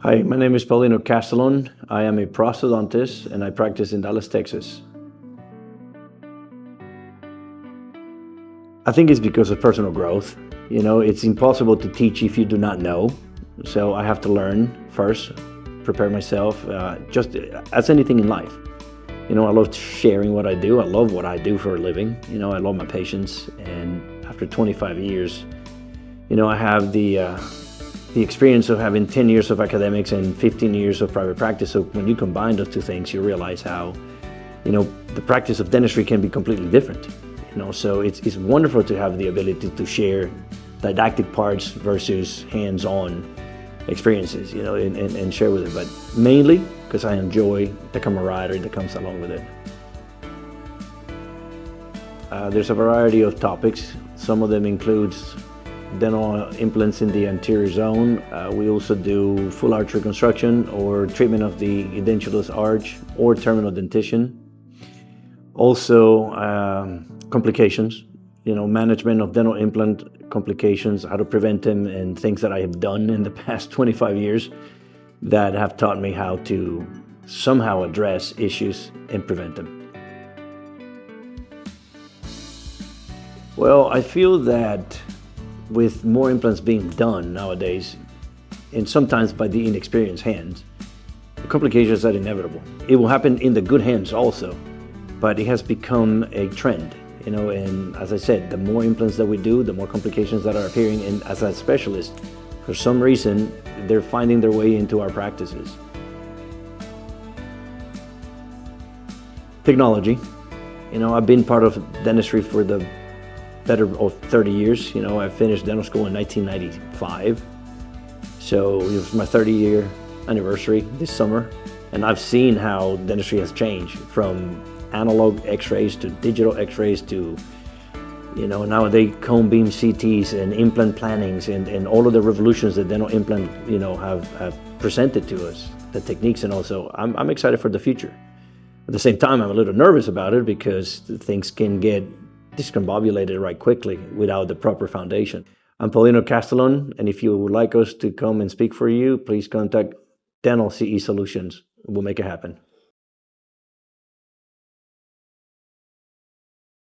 Hi, my name is Paulino Castellon. I am a prosthodontist and I practice in Dallas, Texas. I think it's because of personal growth. You know, it's impossible to teach if you do not know. So I have to learn first, prepare myself, just as anything in life. You know, I love sharing what I do. I love what I do for a living. You know, I love my patients. And after 25 years, you know, I have the experience of having 10 years of academics and 15 years of private practice. So when you combine those two things, you realize how, you know, the practice of dentistry can be completely different. You know, so it's wonderful to have the ability to share didactic parts versus hands-on experiences, you know, and share with it. But mainly because I enjoy the camaraderie that comes along with it. There's a variety of topics. Some of them includes dental implants in the anterior zone. We also do full arch reconstruction or treatment of the edentulous arch or terminal dentition. Also, complications, you know, management of dental implant complications, how to prevent them, and things that I have done in the past 25 years that have taught me how to somehow address issues and prevent them. Well, I feel that with more implants being done nowadays, and sometimes by the inexperienced hands, the complications are inevitable. It will happen in the good hands also, but it has become a trend, you know, and as I said, the more implants that we do, the more complications that are appearing, and as a specialist, for some reason, they're finding their way into our practices. Technology. You know, I've been part of dentistry for the better of 30 years. You know, I finished dental school in 1995. So it was my 30-year anniversary this summer. And I've seen how dentistry has changed from analog x-rays to digital x-rays to, you know, nowadays cone beam CTs and implant plannings and all of the revolutions that dental implant, you know, have presented to us, the techniques. And also I'm excited for the future. At the same time, I'm a little nervous about it because things can get discombobulated right quickly without the proper foundation. I'm Paulino Castellon, and if you would like us to come and speak for you, please contact Dental CE Solutions. We'll make it happen.